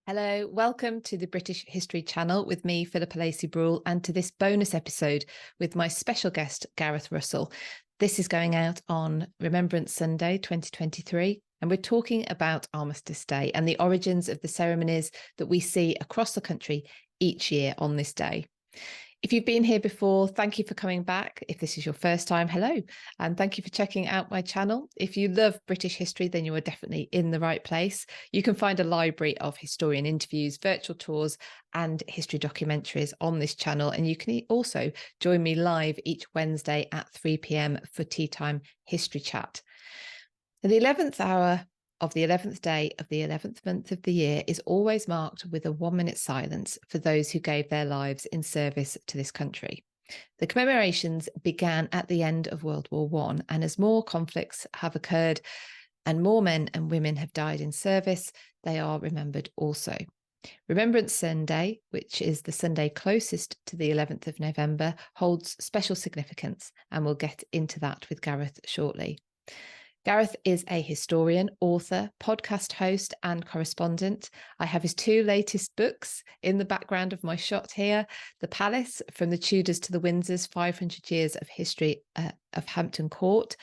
Hello, welcome to the British History Channel with me, Philippa Lacey Brewell, and to this bonus episode with my special guest, Gareth Russell. This is going out on Remembrance Sunday 2023, and we're talking about Armistice Day and the origins of the ceremonies that we see across the country each year on this day. If you've been here before, thank you for coming back. If this is your first time, hello, and thank you for checking out my channel. If you love British history, then you are definitely in the right place. You can find a library of historian interviews, virtual tours, and history documentaries on this channel. And you can also join me live each Wednesday at 3 p.m. for Tea Time History Chat. The 11th hour of the 11th day of the 11th month of the year is always marked with a 1-minute silence for those who gave their lives in service to this country. The commemorations began at the end of World War I, and as more conflicts have occurred and more men and women have died in service, they are remembered also. Remembrance Sunday, which is the Sunday closest to the 11th of November, holds special significance, and we'll get into that with Gareth shortly. Gareth is a historian, author, podcast host, and correspondent. I have his 2 latest books in the background of my shot here: The Palace, From the Tudors to the Windsors, 500 Years of History of Hampton Court.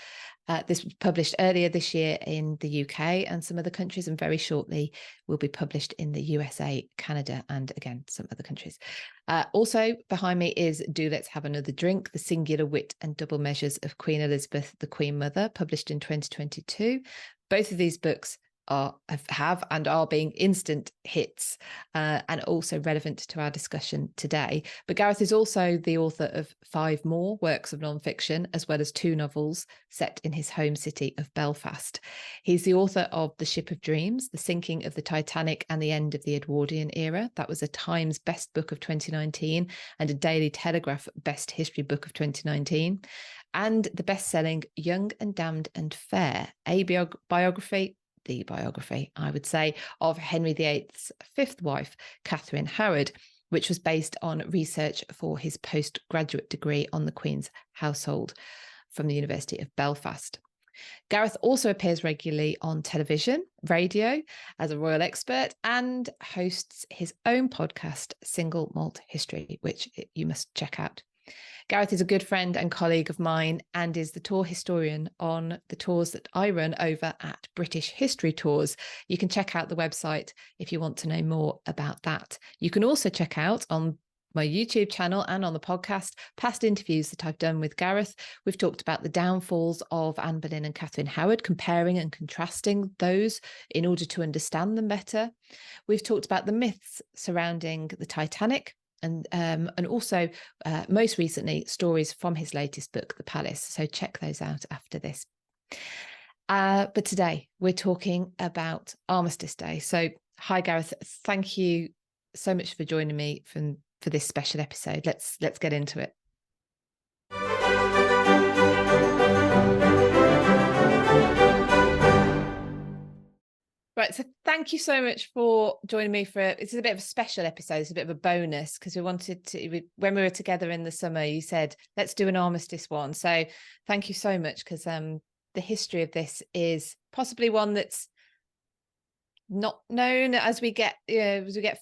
This was published earlier this year in the UK and some other countries, and very shortly will be published in the USA, Canada, and again, some other countries. Also behind me is Do Let's Have Another Drink, The Singular Wit and Double Measures of Queen Elizabeth, the Queen Mother, published in 2022. Both of these books have and are being instant hits and also relevant to our discussion today. But Gareth is also the author of 5 more works of non-fiction, as well as 2 novels set in his home city of Belfast. He's the author of The Ship of Dreams, The Sinking of the Titanic and the End of the Edwardian Era. That was a Times Best Book of 2019 and a Daily Telegraph Best History Book of 2019. And the best-selling Young and Damned and Fair, the biography, I would say, of Henry VIII's 5th wife, Catherine Howard, which was based on research for his postgraduate degree on the Queen's household from the University of Belfast. Gareth also appears regularly on television, radio, as a royal expert, and hosts his own podcast, Single Malt History, which you must check out. Gareth is a good friend and colleague of mine and is the tour historian on the tours that I run over at British History Tours. You can check out the website if you want to know more about that. You can also check out on my YouTube channel and on the podcast past interviews that I've done with Gareth. We've talked about the downfalls of Anne Boleyn and Catherine Howard, comparing and contrasting those in order to understand them better. We've talked about the myths surrounding the Titanic, and also most recently stories from his latest book, The Palace. So check those out after this. But today we're talking about Armistice Day. So hi Gareth, thank you so much for joining me for this special episode. Let's get into it. Right, so thank you so much for joining me for it's a bit of a special episode. It's a bit of a bonus because we wanted to, when we were together in the summer, you said, let's do an Armistice one. So thank you so much, because the history of this is possibly one that's not known as we get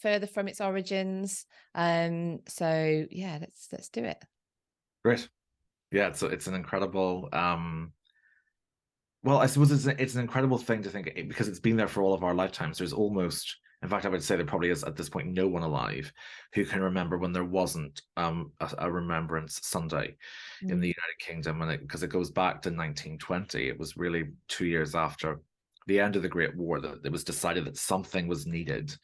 further from its origins. So yeah, let's do it. Great. Yeah, it's an incredible well, I suppose it's an incredible thing to think, because it's been there for all of our lifetimes. There's almost, in fact, I would say there probably is at this point no one alive who can remember when there wasn't a Remembrance Sunday in the United Kingdom, and because it goes back to 1920. It was really 2 years after the end of the Great War that it was decided that something was needed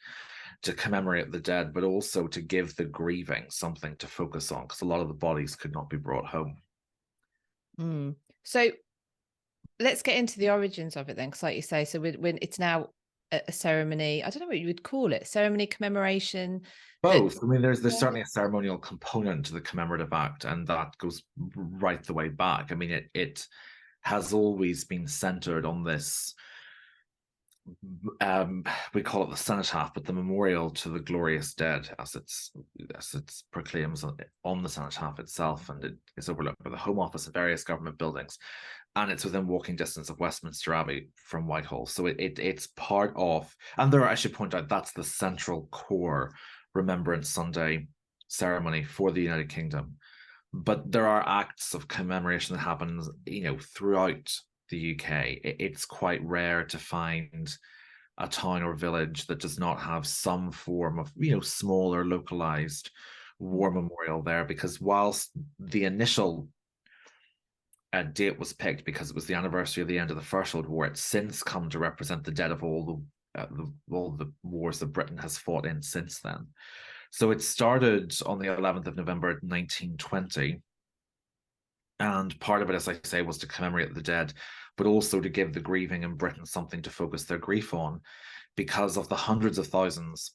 to commemorate the dead, but also to give the grieving something to focus on, because a lot of the bodies could not be brought home. So let's get into the origins of it then, because like you say, so when it's now a ceremony, I don't know what you would call it, ceremony, commemoration. Both. I mean, there's certainly a ceremonial component to the commemorative act, and that goes right the way back. I mean, it has always been centered on this, we call it the cenotaph, but the memorial to the glorious dead, as it's proclaims on the cenotaph itself, and it is overlooked by the Home Office and various government buildings. and it's within walking distance of Westminster Abbey from Whitehall. So it's part of, and there, I should point out, that's the central core Remembrance Sunday ceremony for the United Kingdom. But there are acts of commemoration that happens, throughout the UK. It's quite rare to find a town or village that does not have some form of, smaller localized war memorial there, because whilst the initial date was picked because it was the anniversary of the end of the First World War, it's since come to represent the dead of all the wars that Britain has fought in since then. So it started on the 11th of November 1920, and part of it, as I say, was to commemorate the dead, but also to give the grieving in Britain something to focus their grief on. Because of the hundreds of thousands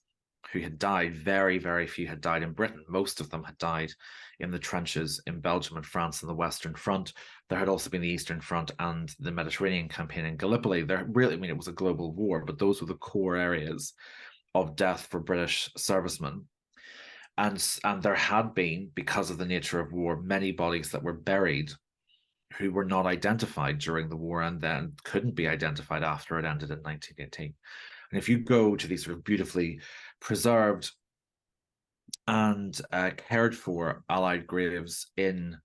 who had died, very, very few had died in Britain. Most of them had died in the trenches in Belgium and France and the Western Front. There had also been the Eastern Front and the Mediterranean campaign in Gallipoli. It was a global war, but those were the core areas of death for British servicemen. And there had been, because of the nature of war, many bodies that were buried who were not identified during the war and then couldn't be identified after it ended in 1918. And if you go to these sort of beautifully preserved and cared for Allied graves in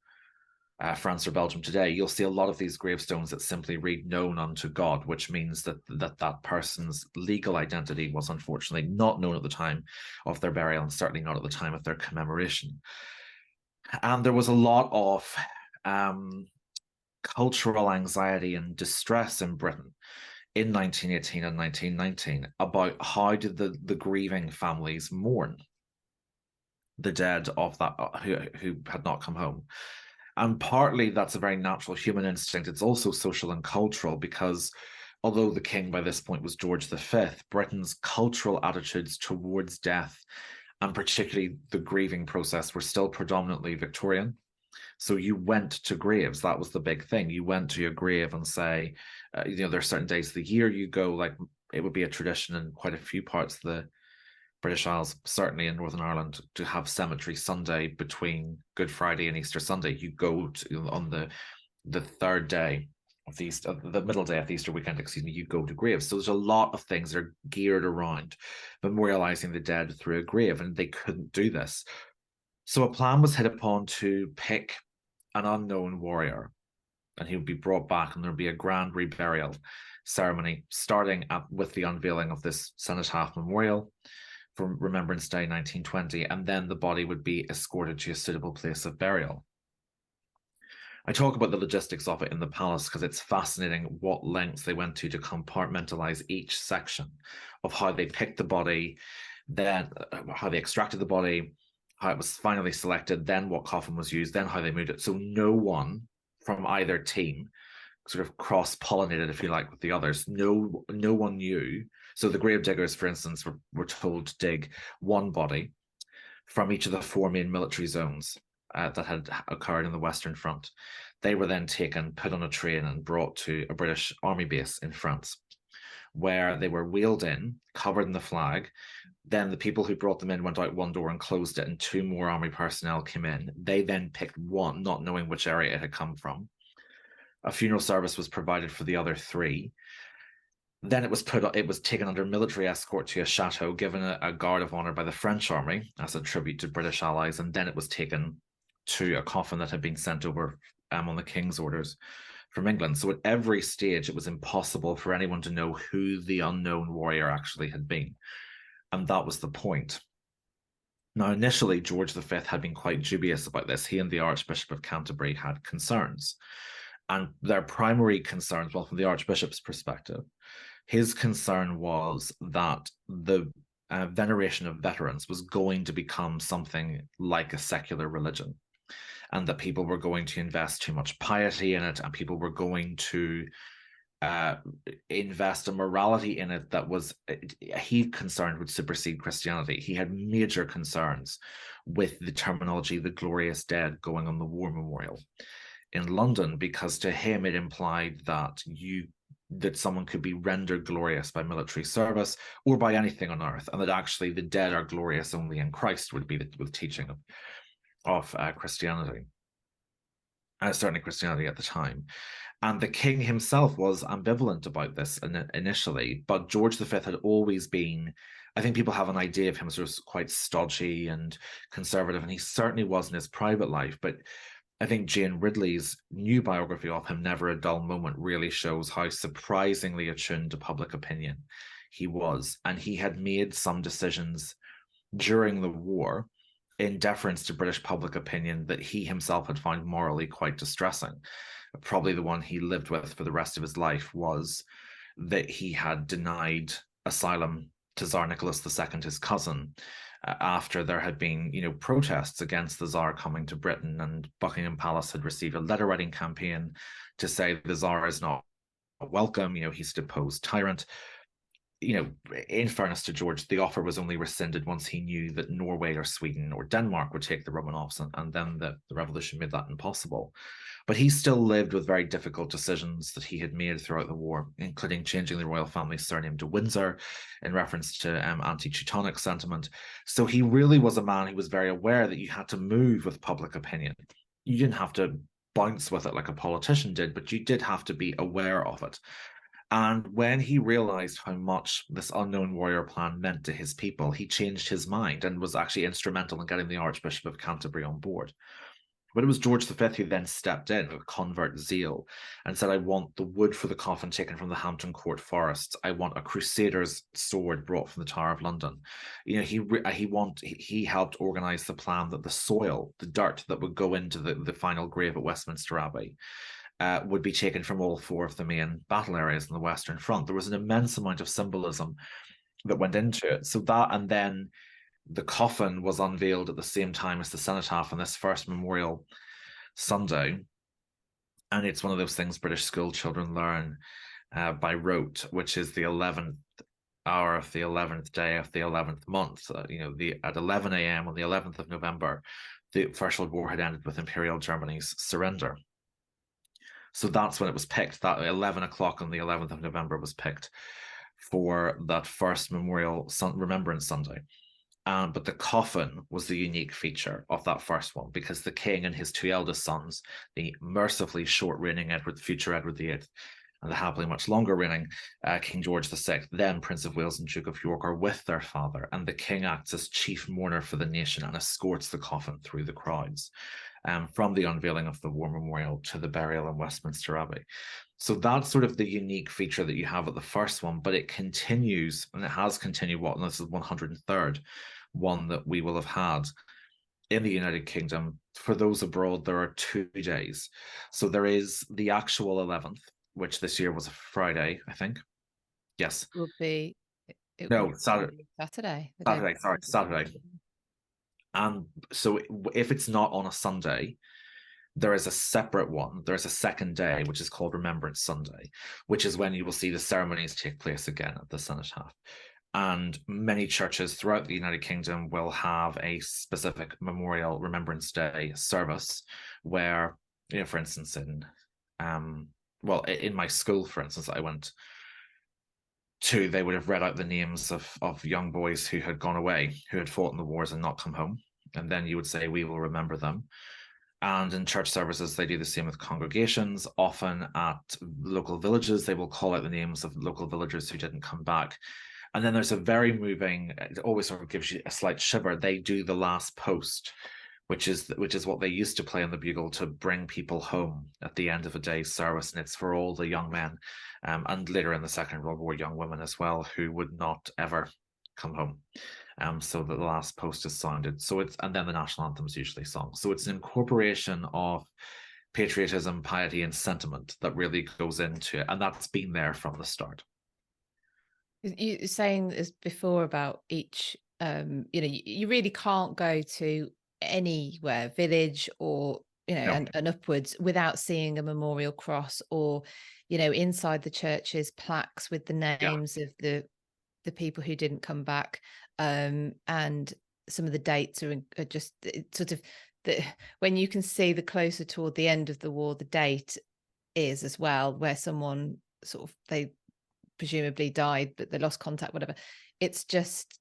France or Belgium today, you'll see a lot of these gravestones that simply read "known unto God," which means that person's legal identity was unfortunately not known at the time of their burial, and certainly not at the time of their commemoration. And there was a lot of cultural anxiety and distress in Britain in 1918 and 1919 about how did the grieving families mourn the dead of that who had not come home. And partly that's a very natural human instinct. It's also social and cultural, because although the king by this point was George V, Britain's cultural attitudes towards death, and particularly the grieving process, were still predominantly Victorian. So you went to graves. That was the big thing. You went to your grave and say, there are certain days of the year you go, like it would be a tradition in quite a few parts of the British Isles, certainly in Northern Ireland, to have Cemetery Sunday between Good Friday and Easter Sunday. You go to, on the third day of the middle day of the Easter weekend, you go to graves. So there's a lot of things that are geared around memorializing the dead through a grave, and they couldn't do this. So a plan was hit upon to pick an unknown warrior, and he would be brought back, and there would be a grand reburial ceremony starting with the unveiling of this cenotaph memorial for Remembrance Day 1920, and then the body would be escorted to a suitable place of burial. I talk about the logistics of it in the palace because it's fascinating what lengths they went to compartmentalize each section of how they picked the body, then how they extracted the body, how it was finally selected, then what coffin was used, then how they moved it. So no one from either team sort of cross-pollinated, if you like, with the others. No one knew. So the grave diggers, for instance, were told to dig one body from each of the four main military zones that had occurred in the Western Front. They were then taken, put on a train, and brought to a British army base in France, where they were wheeled in, covered in the flag. Then the people who brought them in went out one door and closed it, and two more army personnel came in. They then picked one, not knowing which area it had come from. A funeral service was provided for the other three. Then it was taken under military escort to a chateau, given a guard of honor by the French army as a tribute to British allies, and then it was taken to a coffin that had been sent over on the king's orders from England. So at every stage, it was impossible for anyone to know who the unknown warrior actually had been, and that was the point. Now, initially, George V had been quite dubious about this. He and the Archbishop of Canterbury had concerns, and their primary concerns, well, from the Archbishop's perspective, his concern was that the veneration of veterans was going to become something like a secular religion, and that people were going to invest too much piety in it, and people were going to invest a morality in it that was, he concerned, would supersede Christianity. He had major concerns with the terminology, the glorious dead, going on the war memorial in London, because to him it implied that someone could be rendered glorious by military service or by anything on earth, and that actually the dead are glorious only in Christ, would be the teaching of Christianity. certainly Christianity at the time. And the king himself was ambivalent about this initially, but George V had always been, I think people have an idea of him as sort of quite stodgy and conservative, and he certainly was in his private life. But I think Jane Ridley's new biography of him, Never a Dull Moment, really shows how surprisingly attuned to public opinion he was. And he had made some decisions during the war in deference to British public opinion that he himself had found morally quite distressing. Probably the one he lived with for the rest of his life was that he had denied asylum to Tsar Nicholas II, his cousin, after there had been, protests against the Tsar coming to Britain, and Buckingham Palace had received a letter writing campaign to say the Tsar is not welcome, he's a deposed tyrant. In fairness to George, the offer was only rescinded once he knew that Norway or Sweden or Denmark would take the Romanovs, and then the revolution made that impossible. But he still lived with very difficult decisions that he had made throughout the war, including changing the royal family's surname to Windsor in reference to anti-Teutonic sentiment. So he really was a man who was very aware that you had to move with public opinion. You didn't have to bounce with it like a politician did, but you did have to be aware of it. And when he realized how much this unknown warrior plan meant to his people, he changed his mind and was actually instrumental in getting the Archbishop of Canterbury on board. But it was George V who then stepped in with convert zeal and said, I want the wood for the coffin taken from the Hampton Court forests. I want a crusader's sword brought from the Tower of London. He helped organize the plan that the soil, the dirt that would go into the final grave at Westminster Abbey, would be taken from all four of the main battle areas in the Western Front. There was an immense amount of symbolism that went into it. So that, and then the coffin was unveiled at the same time as the cenotaph on this first Memorial Sunday. And it's one of those things British school children learn by rote, which is the 11th hour of the 11th day of the 11th month. At 11 a.m. on the 11th of November, the First World War had ended with Imperial Germany's surrender. So that's when it was picked. That 11 o'clock on the 11th of November was picked for that first Memorial Remembrance Sunday. But the coffin was the unique feature of that first one, because the king and his two eldest sons, the mercifully short-reigning future Edward VIII, and the happily much longer reigning King George VI, then Prince of Wales and Duke of York, are with their father, and the king acts as chief mourner for the nation and escorts the coffin through the crowds. From the unveiling of the war memorial to the burial in Westminster Abbey. So that's sort of the unique feature that you have at the first one, but it continues, and it has continued, and this is 103rd one that we will have had in the United Kingdom. For those abroad, there are 2 days. So there is the actual 11th, which this year was a Friday, I think. Yes. It No, will be Saturday. Saturday. And so if it's not on a Sunday, there is a separate one. There's a second day, which is called Remembrance Sunday, which is when you will see the ceremonies take place again at the cenotaph. And many churches throughout the United Kingdom will have a specific Memorial Remembrance Day service where, for instance, in my school, for instance, I went to, they would have read out the names of young boys who had gone away, who had fought in the wars and not come home. And then you would say, we will remember them. And in church services, they do the same with congregations. Often at local villages, they will call out the names of local villagers who didn't come back. And then there's a very moving, it always sort of gives you a slight shiver. They do the last post, which is what they used to play on the bugle to bring people home at the end of a day's service. And it's for all the young men, and later in the Second World War, young women as well, who would not ever come home. So the last post is sounded. And then the national anthem is usually sung. So it's an incorporation of patriotism, piety, and sentiment that really goes into it. And that's been there from the start. You were saying this before about each, you really can't go to anywhere, village or, no. and upwards, without seeing a memorial cross or, inside the churches, plaques with the names of the people who didn't come back. And some of the dates are just sort of when you can see the closer toward the end of the war, the date is as well, where someone sort of, they presumably died, but they lost contact, whatever. It's just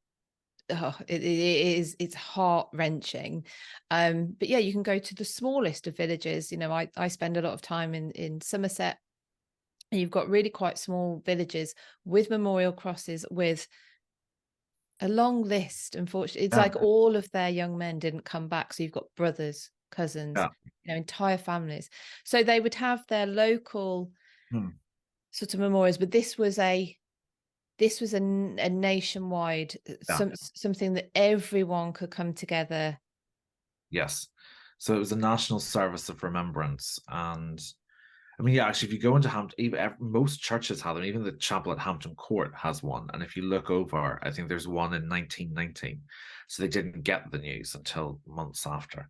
it's heart-wrenching. But yeah, you can go to the smallest of villages. I spend a lot of time in Somerset, and you've got really quite small villages with memorial crosses with a long list. Unfortunately, it's like all of their young men didn't come back, so you've got brothers, cousins, entire families. So they would have their local sort of memorials, but this was a nationwide, something that everyone could come together. Yes. So it was a national service of remembrance. And I mean, yeah, actually, if you go into Hampton, most churches have them. Even the chapel at Hampton Court has one. And if you look over, I think there's one in 1919. So they didn't get the news until months after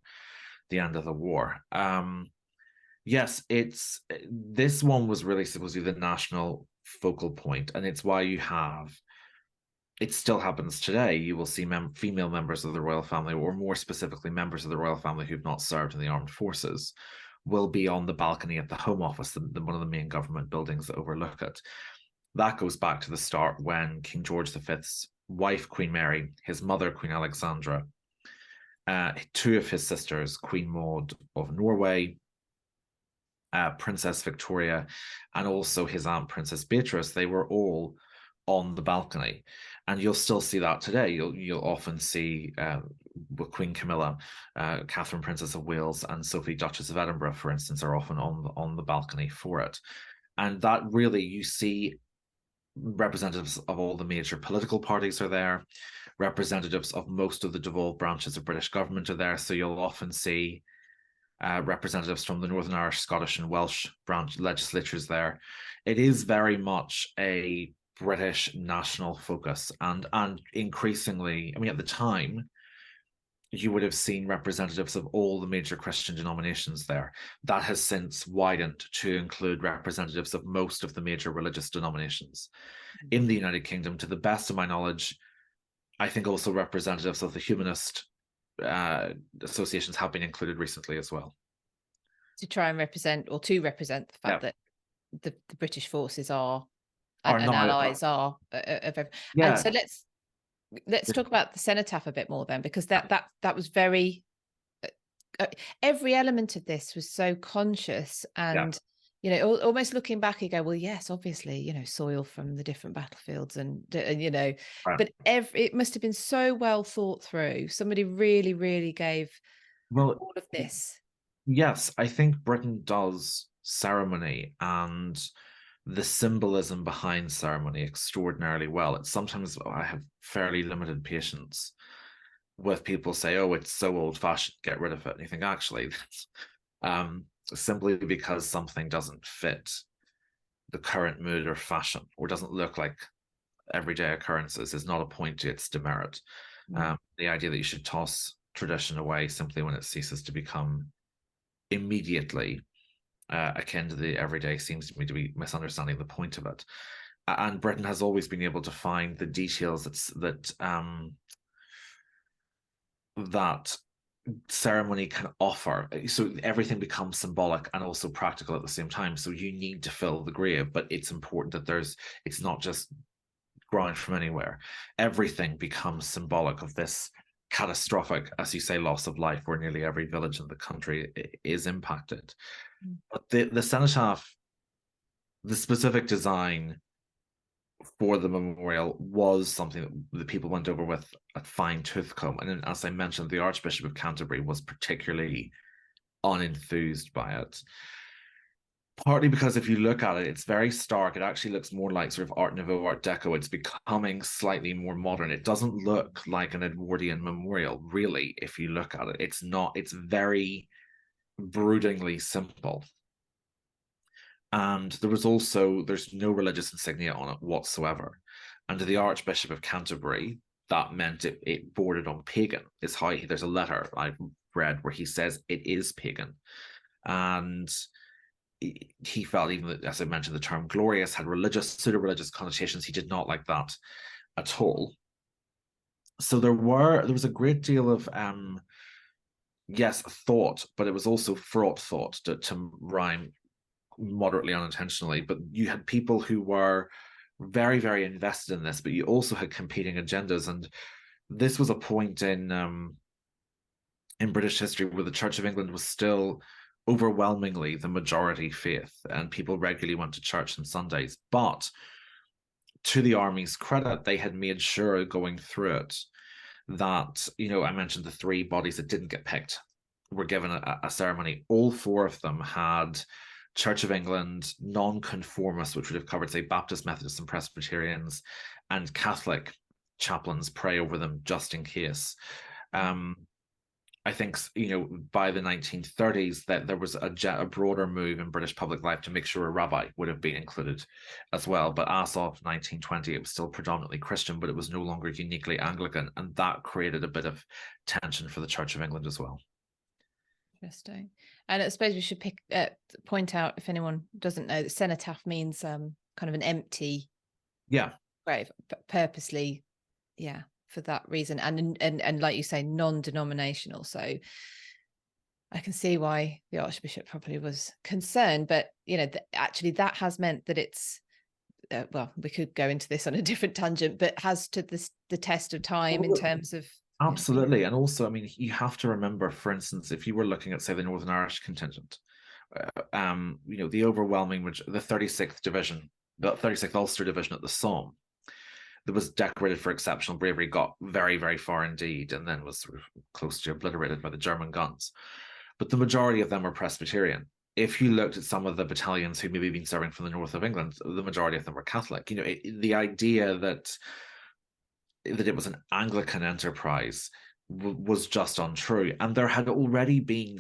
the end of the war. Yes, this one was really supposed to be the national focal point, and it's why it still happens today. You will see female members of the royal family, or more specifically members of the royal family who've not served in the armed forces, will be on the balcony at the Home Office, one of the main government buildings that overlook it. That goes back to the start when King George V's wife, Queen Mary, his mother, Queen Alexandra, two of his sisters, Queen Maud of Norway, Princess Victoria, and also his aunt, Princess Beatrice, they were all on the balcony. And you'll still see that today. You'll often see Queen Camilla, Catherine, Princess of Wales, and Sophie, Duchess of Edinburgh, for instance, are often on the balcony for it. And that really, you see representatives of all the major political parties are there. Representatives of most of the devolved branches of British government are there. So you'll often see representatives from the Northern Irish, Scottish, and Welsh branch legislatures there. It is very much a British national focus, and increasingly, I mean, at the time, you would have seen representatives of all the major Christian denominations there. That has since widened to include representatives of most of the major religious denominations in the United Kingdom. To the best of my knowledge, I think also representatives of the humanist associations have been included recently as well, to try and represent the fact that the British forces are and allies are and so let's talk about the cenotaph a bit more then, because that was very every element of this was so conscious, and almost looking back, you go, well, yes, obviously, soil from the different battlefields, and but it must have been so well thought through. Somebody really, really gave all of this. Yes, I think Britain does ceremony and the symbolism behind ceremony extraordinarily well. It's sometimes I have fairly limited patience with people say, oh, it's so old-fashioned, get rid of it. And you think, actually, simply because something doesn't fit the current mood or fashion, or doesn't look like everyday occurrences, is not a point to its demerit. The idea that you should toss tradition away simply when it ceases to become immediately akin to the everyday seems to me to be misunderstanding the point of it. And Britain has always been able to find the details that ceremony can offer, so everything becomes symbolic and also practical at the same time. So you need to fill the grave, but it's important that it's not just ground from anywhere. Everything becomes symbolic of this catastrophic, as you say, loss of life, where nearly every village in the country is impacted. But the cenotaph, the specific design for the memorial, was something that the people went over with a fine tooth comb. And as I mentioned, the Archbishop of Canterbury was particularly unenthused by it. Partly because if you look at it, it's very stark. It actually looks more like sort of Art Nouveau, Art Deco. It's becoming slightly more modern. It doesn't look like an Edwardian memorial, really, if you look at it. It's not. It's very broodingly simple. And there's no religious insignia on it whatsoever. And to the Archbishop of Canterbury, that meant it bordered on pagan. There's a letter I've read where he says it is pagan. And he felt, even that, as I mentioned, the term glorious had pseudo-religious connotations. He did not like that at all. So there was a great deal of thought, but it was also fraught thought, to rhyme moderately unintentionally. But you had people who were very, very invested in this, but you also had competing agendas. And this was a point in British history where the Church of England was still overwhelmingly the majority faith, and people regularly went to church on Sundays. But to the army's credit, they had made sure going through it that, I mentioned the three bodies that didn't get picked were given a ceremony. All four of them had Church of England, non-conformists, which would have covered, say, Baptist, Methodists, and Presbyterians, and Catholic chaplains pray over them just in case. I think, by the 1930s, that there was a broader move in British public life to make sure a rabbi would have been included as well. But as of 1920, it was still predominantly Christian, but it was no longer uniquely Anglican. And that created a bit of tension for the Church of England as well. Interesting. And I suppose we should point out, if anyone doesn't know, that cenotaph means kind of an empty grave, purposely, for that reason, and like you say, non-denominational. So I can see why the Archbishop probably was concerned, but actually that has meant that it's well, we could go into this on a different tangent, but has stood the test of time in terms of absolutely. And also, I mean, you have to remember, for instance, if you were looking at, say, the Northern Irish contingent, the overwhelming, the 36th division, the 36th Ulster division at the Somme, that was decorated for exceptional bravery, got very, very far indeed, and then was sort of close to obliterated by the German guns. But the majority of them were Presbyterian. If you looked at some of the battalions who maybe been serving from the north of England, the majority of them were Catholic. The idea that it was an Anglican enterprise was just untrue. And there had already been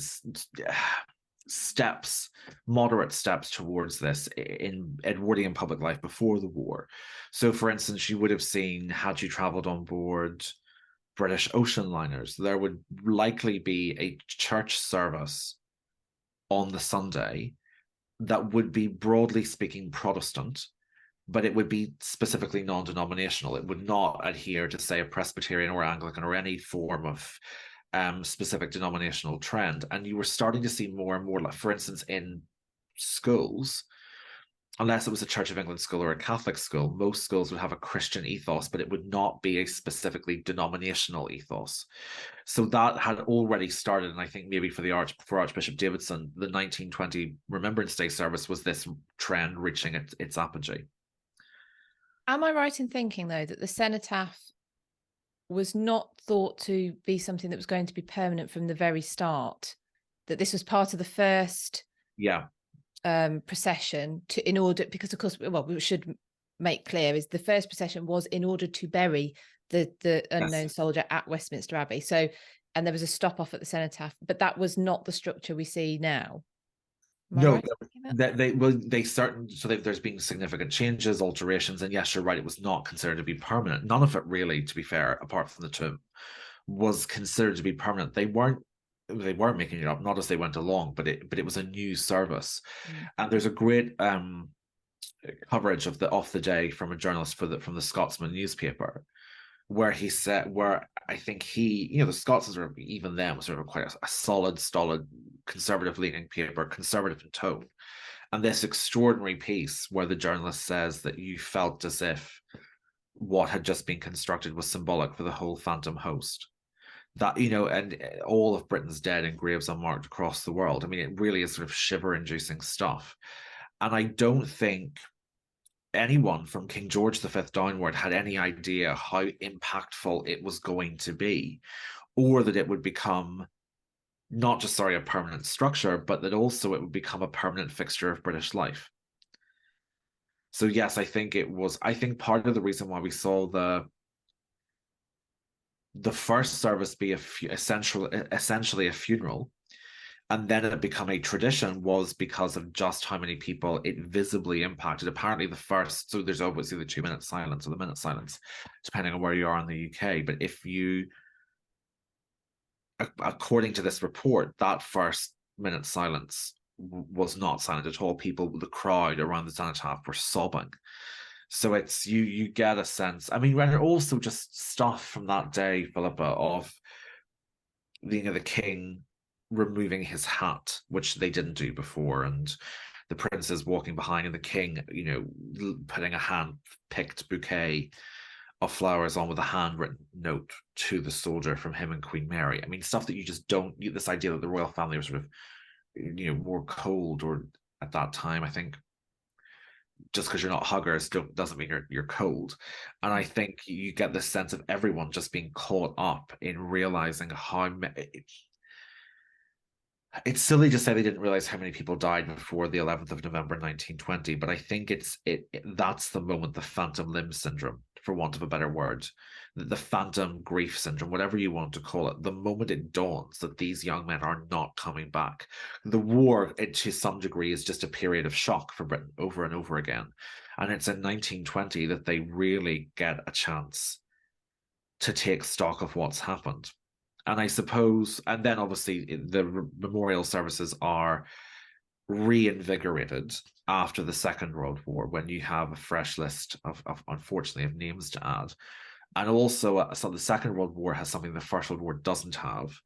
moderate steps towards this in Edwardian public life before the war. So, for instance, you would have seen, had you travelled on board British ocean liners, there would likely be a church service on the Sunday that would be, broadly speaking, Protestant, but it would be specifically non-denominational. It would not adhere to, say, a Presbyterian or Anglican or any form of specific denominational trend. And you were starting to see more and more, like, for instance, in schools, unless it was a Church of England school or a Catholic school, most schools would have a Christian ethos, but it would not be a specifically denominational ethos. So that had already started, and I think maybe for Archbishop Davidson, the 1920 Remembrance Day service was this trend reaching its apogee. Am I right in thinking, though, that the cenotaph was not thought to be something that was going to be permanent from the very start? That this was part of the first procession because, of course, what we should make clear is the first procession was in order to bury the unknown soldier at Westminster Abbey. So, and there was a stop off at the cenotaph, but that was not the structure we see now. No, there's been significant changes, alterations, and yes, you're right, it was not considered to be permanent. None of it really, to be fair, apart from the tomb, was considered to be permanent. They weren't making it up, not as they went along, but it was a new service. And there's a great coverage of the day from a journalist from the Scotsman newspaper, where I think the Scots were, even then, was sort of quite a solid, conservative leaning paper, conservative in tone. And this extraordinary piece where the journalist says that you felt as if what had just been constructed was symbolic for the whole phantom host. That, and all of Britain's dead in graves unmarked across the world. I mean, it really is sort of shiver-inducing stuff. And I don't think anyone from King George V downward had any idea how impactful it was going to be, or that it would become not just, a permanent structure, but that also it would become a permanent fixture of British life. So yes, I think part of the reason why we saw the first service be essentially a funeral, and then it become a tradition, was because of just how many people it visibly impacted. Apparently so there's obviously the 2-minute silence or the minute silence, depending on where you are in the UK. But according to this report, that first minute silence was not silent at all. The crowd around the cenotaph were sobbing. So it's, you get a sense. I mean, and also just stuff from that day, Philippa, of the king removing his hat, which they didn't do before, and the princes walking behind, and the king, putting a hand-picked bouquet of flowers on with a handwritten note to the soldier from him and Queen Mary. I mean, stuff that you just don't, this idea that the royal family was sort of, more cold, or at that time, I think just because you're not huggers doesn't mean you're cold. And I think you get this sense of everyone just being caught up in realizing how it's silly to say they didn't realize how many people died before the 11th of November 1920, but I think that's the moment, the phantom limb syndrome, for want of a better word, the phantom grief syndrome, whatever you want to call it, the moment it dawns that these young men are not coming back. The war, to some degree, is just a period of shock for Britain over and over again. And it's in 1920 that they really get a chance to take stock of what's happened. And I suppose, and then obviously the memorial services are reinvigorated after the Second World War, when you have a fresh list of unfortunately, of names to add. And also, so the Second World War has something the First World War doesn't have,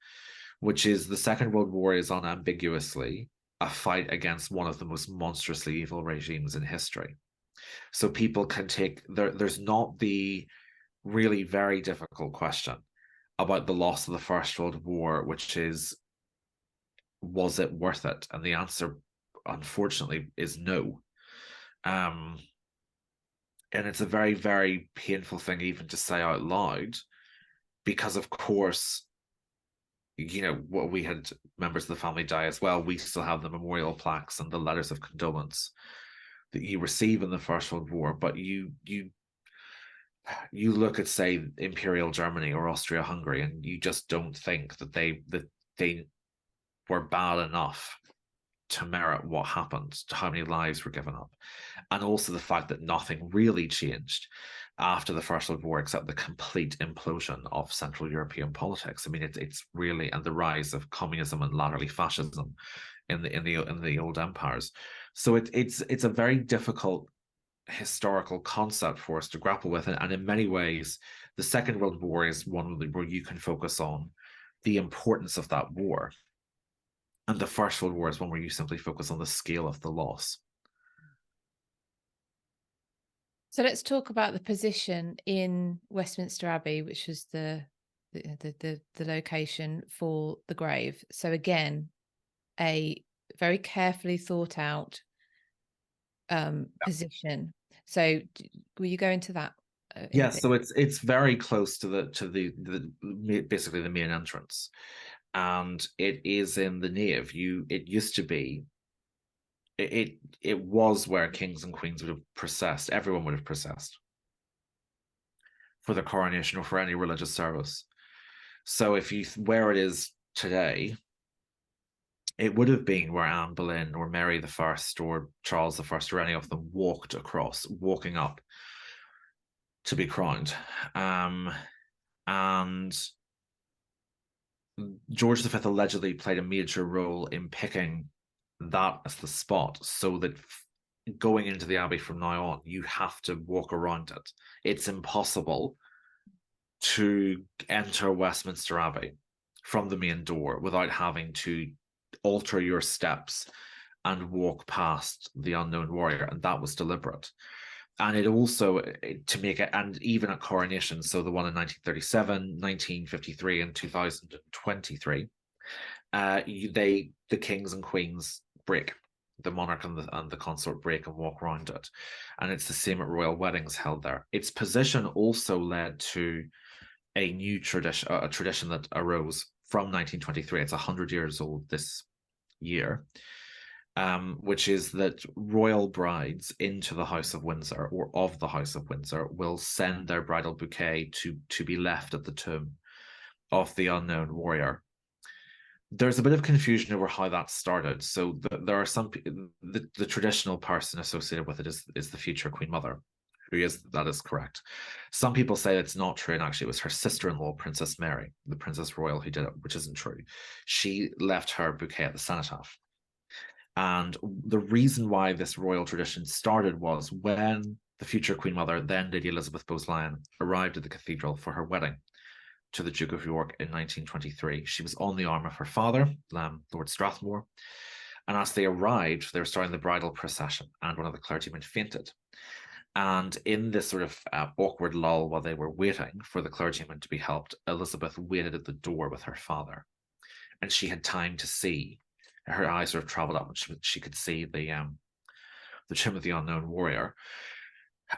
which is the Second World War is unambiguously a fight against one of the most monstrously evil regimes in history. So people can take, there's not the really very difficult question about the loss of the First World War, which is, was it worth it? And the answer, unfortunately, is no. And it's a very, very painful thing even to say out loud, because, of course, what we had members of the family die as well. We still have the memorial plaques and the letters of condolence that you receive in the First World War, but you look at, say, Imperial Germany or Austria-Hungary, and you just don't think that they were bad enough to merit what happened, to how many lives were given up. And also the fact that nothing really changed after the First World War except the complete implosion of Central European politics. I mean, it's really, and the rise of communism and latterly fascism in the old empires. So it's a very difficult historical concept for us to grapple with, and in many ways the Second World War is one where you can focus on the importance of that war, and the First World War is one where you simply focus on the scale of the loss. So let's talk about the position in Westminster Abbey, which was the location for the grave. So again, a very carefully thought out position. So will you go into that? Yes, so it's very close to the basically the main entrance, and it is in the nave. It used to be, it was where kings and queens would have processed. Everyone would have processed for the coronation or for any religious service. So where it is today, it would have been where Anne Boleyn or Mary I or Charles I or any of them walking up to be crowned. And George V allegedly played a major role in picking that as the spot, so that going into the Abbey from now on, you have to walk around it. It's impossible to enter Westminster Abbey from the main door without having to alter your steps and walk past the unknown warrior, and that was deliberate. And it also, to make it, and even at coronation, so the one in 1937, 1953, and 2023, the kings and queens break, the monarch and the consort break and walk around it. And it's the same at royal weddings held there. Its position also led to a new tradition, a tradition that arose from 1923. It's 100 years old this year, which is that royal brides into the House of Windsor, or of the House of Windsor, will send their bridal bouquet to be left at the tomb of the unknown warrior. There's a bit of confusion over how that started. So there are some, the traditional person associated with it is the future Queen Mother, that is correct. Some people say it's not true, and actually it was her sister-in-law, Princess Mary, the Princess Royal, who did it, which isn't true. She left her bouquet at the cenotaph. And the reason why this royal tradition started was when the future Queen Mother, then Lady Elizabeth Bowes-Lyon, arrived at the cathedral for her wedding to the Duke of York in 1923. She was on the arm of her father, Lord Strathmore. And as they arrived, they were starting the bridal procession, and one of the clergymen fainted. And in this sort of awkward lull while they were waiting for the clergyman to be helped, Elizabeth waited at the door with her father. And she had time to see, her eyes sort of traveled up, and she could see the tomb of the unknown warrior.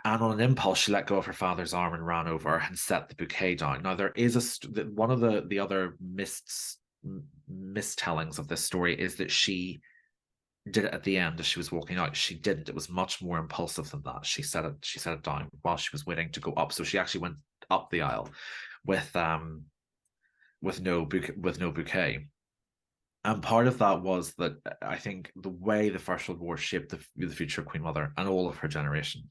And on an impulse, she let go of her father's arm and ran over and set the bouquet down. Now, there is one of the other mistellings of this story is that she did it at the end as she was walking out. She didn't. It was much more impulsive than that. She set it down while she was waiting to go up. So she actually went up the aisle with no bouquet. And part of that was that I think the way the First World War shaped the future of Queen Mother and all of her generation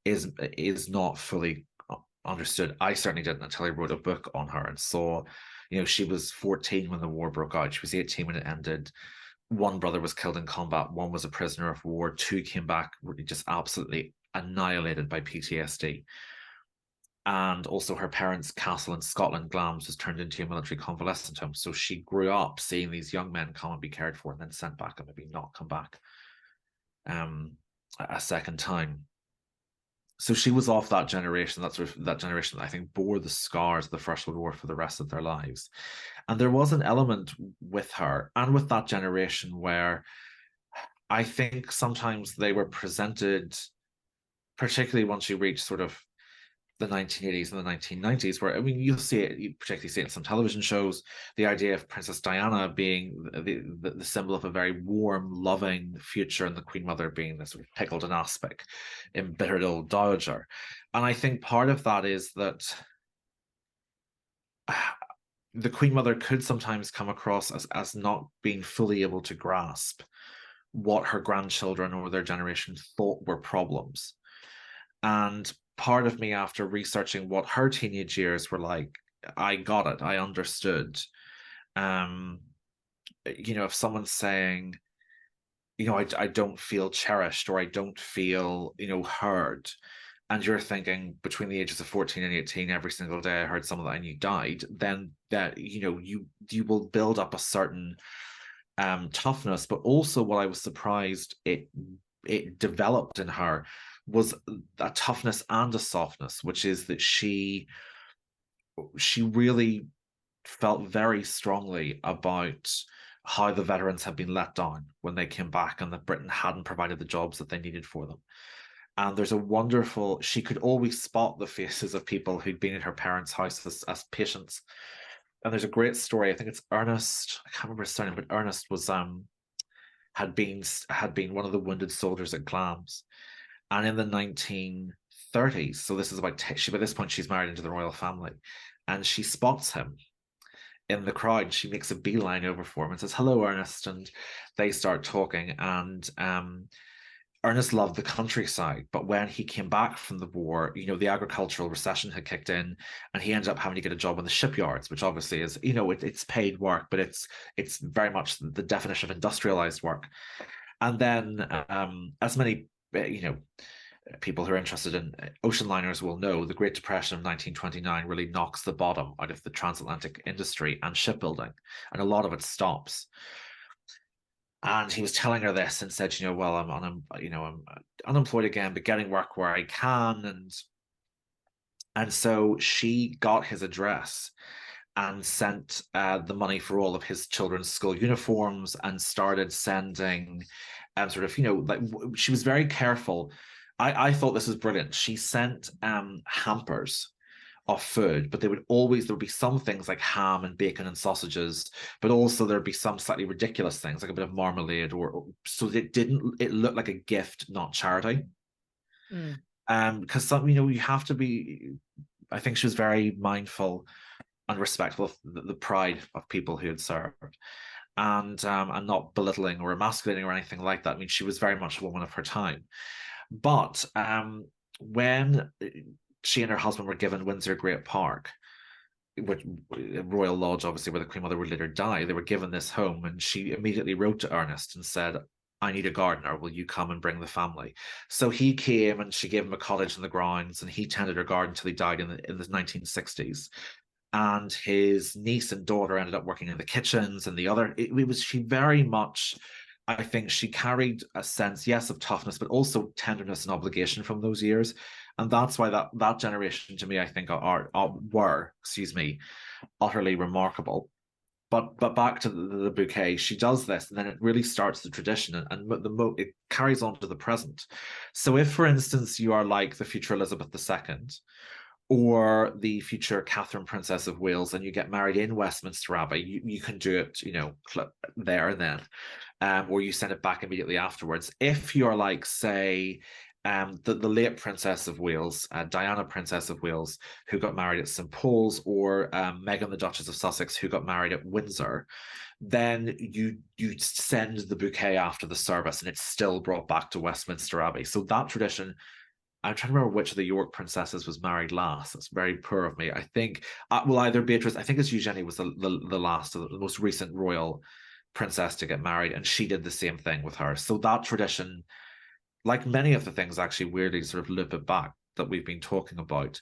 is not fully understood. I certainly didn't until I wrote a book on her and saw, she was 14 when the war broke out. She was 18 when it ended. One brother was killed in combat. One was a prisoner of war. Two came back just absolutely annihilated by PTSD. And also her parents' castle in Scotland, Glamis, was turned into a military convalescent home. So she grew up seeing these young men come and be cared for and then sent back and maybe not come back a second time. So she was off that generation, that generation that I think bore the scars of the First World War for the rest of their lives. And there was an element with her and with that generation where I think sometimes they were presented, particularly once you reach sort of the 1980s and the 1990s, where, I mean, you'll see it, you particularly see it in some television shows, the idea of Princess Diana being the symbol of a very warm, loving future, and the Queen Mother being this sort of pickled and aspic, embittered old dowager. And I think part of that is that the Queen Mother could sometimes come across as not being fully able to grasp what her grandchildren or their generation thought were problems. And part of me, after researching what her teenage years were like, I got it. I understood. If someone's saying, I don't feel cherished, or I don't feel, heard, and you're thinking between the ages of 14 and 18, every single day I heard someone that I knew died, then that, you will build up a certain toughness. But also what I was surprised it developed in her was a toughness and a softness, which is that she really felt very strongly about how the veterans had been let down when they came back and that Britain hadn't provided the jobs that they needed for them. And there's a wonderful, she could always spot the faces of people who'd been at her parents' house as patients. And there's a great story, I think it's Ernest, I can't remember his surname, but Ernest was had been one of the wounded soldiers at Glamis. And in the 1930s, so this is about, by this point, she's married into the royal family, and she spots him in the crowd. She makes a beeline over for him and says, "Hello, Ernest." And they start talking. And Ernest loved the countryside. But when he came back from the war, the agricultural recession had kicked in, and he ended up having to get a job in the shipyards, which obviously is, it's paid work, but it's very much the definition of industrialized work. And then, as many people who are interested in ocean liners will know, the Great Depression of 1929 really knocks the bottom out of the transatlantic industry and shipbuilding, and a lot of it stops. And he was telling her this and said, well, I'm unemployed again, but getting work where I can. And so she got his address and sent the money for all of his children's school uniforms, and started sending she was very careful. I thought this was brilliant. She sent hampers of food, but there would be some things like ham and bacon and sausages, but also there'd be some slightly ridiculous things like a bit of marmalade, or so it looked like a gift, not charity. Because some, you have to be, I think she was very mindful and respectful of the pride of people who had served, and not belittling or emasculating or anything like that. I mean, she was very much a woman of her time. But when she and her husband were given Windsor Great Park, which Royal Lodge, obviously, where the Queen Mother would later die, they were given this home, and she immediately wrote to Ernest and said, "I need a gardener. Will you come and bring the family?" So he came, and she gave him a cottage in the grounds, and he tended her garden until he died in the 1960s. And his niece and daughter ended up working in the kitchens, and she very much I think she carried a sense, yes, of toughness, but also tenderness and obligation from those years. And that's why that generation, to me, I think were, excuse me, utterly remarkable. But back to the bouquet, she does this, and then it really starts the tradition, and it carries on to the present. So if, for instance, you are like the future Elizabeth II, or the future Catherine, Princess of Wales, and you get married in Westminster Abbey, you can do it, there and then, or you send it back immediately afterwards. If you're like, say, the late Princess of Wales, Diana, Princess of Wales, who got married at St. Paul's, or Meghan, the Duchess of Sussex, who got married at Windsor, then you send the bouquet after the service, and it's still brought back to Westminster Abbey. So that tradition, I'm trying to remember which of the York princesses was married last. That's very poor of me. I think, well, either Beatrice, I think it's Eugenie was the last, the most recent royal princess to get married, and she did the same thing with her. So that tradition, like many of the things, actually weirdly sort of loop it back that we've been talking about.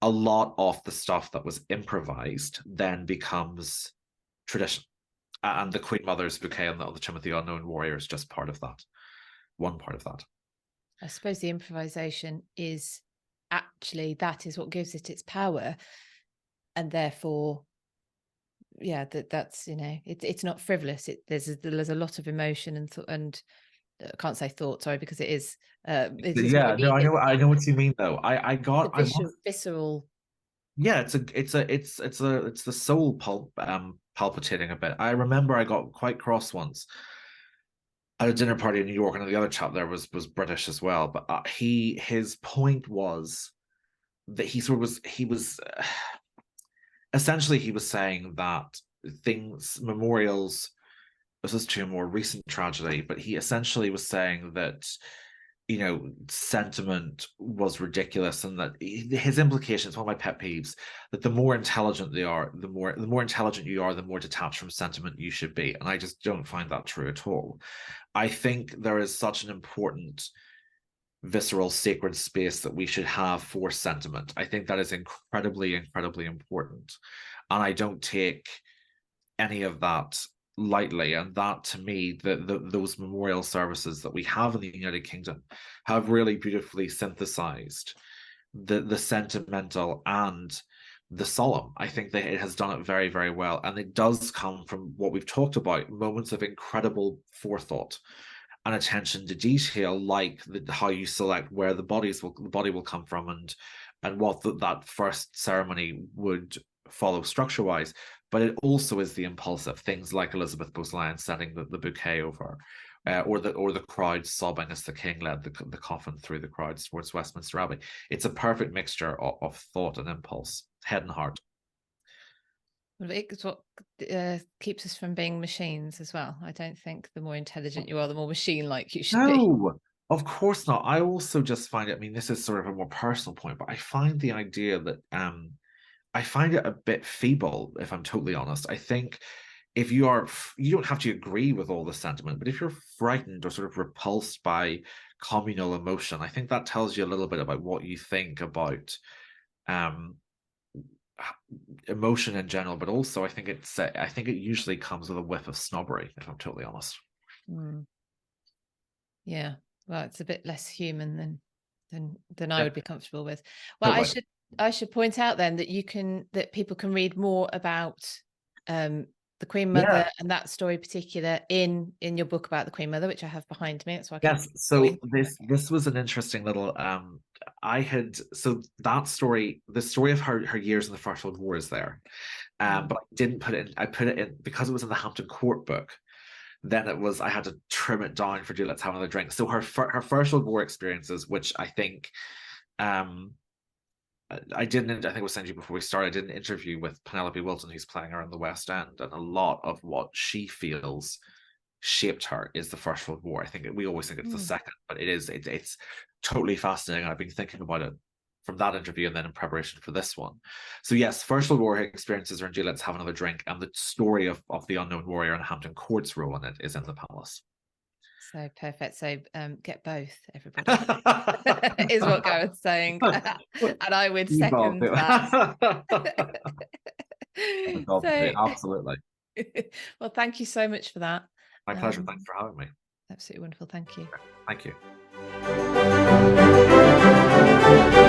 A lot of the stuff that was improvised then becomes tradition. And the Queen Mother's bouquet on the Tomb of the Unknown Warrior is just part of that. One part of that. I suppose the improvisation is actually, that is what gives it its power. And therefore, yeah, that's, it's not frivolous. There's a lot of emotion and I can't say thought, sorry, because it is. Yeah, no, I know what you mean though. I got visceral. Yeah, it's the soul palpitating a bit. I remember I got quite cross once at a dinner party in New York, and the other chap there was British as well. But his point was that he was essentially, he was saying that memorials. This is to a more recent tragedy, but he essentially was saying that sentiment was ridiculous, and that his implications, one of my pet peeves, that the more intelligent they are, the more intelligent you are, the more detached from sentiment you should be. And I just don't find that true at all. I think there is such an important visceral sacred space that we should have for sentiment. I think that is incredibly, incredibly important. And I don't take any of that lightly. And that, to me, those memorial services that we have in the United Kingdom have really beautifully synthesized the sentimental and the solemn. I think that it has done it very, very well. And it does come from what we've talked about, moments of incredible forethought and attention to detail, like how you select where the body will come from, and what that first ceremony would follow structure-wise. But it also is the impulsive things like Elizabeth Goes Lion sending the bouquet over, or the crowd sobbing as the king led the coffin through the crowds towards Westminster Abbey. It's a perfect mixture of thought and impulse, head and heart. Well, it's what keeps us from being machines as well. I don't think the more intelligent you are, the more machine-like you should be. No, of course not. I also just find it, I mean, this is sort of a more personal point, but I find the idea that I find it a bit feeble, if I'm totally honest. I think if you don't have to agree with all the sentiment, but if you're frightened or sort of repulsed by communal emotion, I think that tells you a little bit about what you think about emotion in general. But also, I think it usually comes with a whiff of snobbery, if I'm totally honest. Yeah, well, it's a bit less human than I would be comfortable with. Well, totally. I should point out then that people can read more about the Queen Mother and that story particular in your book about the Queen Mother, which I have behind me. So so this was an interesting little that story, the story of her years in the First World War is there, but I didn't put it in. I put it in because it was in the Hampton Court book. Then I had to trim it down for Let's Have Another Drink. So her First World War experiences, which I think I was saying to you before we started, I did an interview with Penelope Wilton, who's playing her in the West End, and a lot of what she feels shaped her is the First World War. I think we always think it's the second, but it's totally fascinating. I've been thinking about it from that interview and then in preparation for this one. So yes, First World War experiences are in Let's Have Another Drink, and the story of the unknown warrior and Hampton Court's role in it is in the palace. So perfect. So get both, everybody, is what Gareth's saying. And I would second that. Absolutely. Well, thank you so much for that. My pleasure. Thanks for having me. Absolutely wonderful. Thank you. Thank you.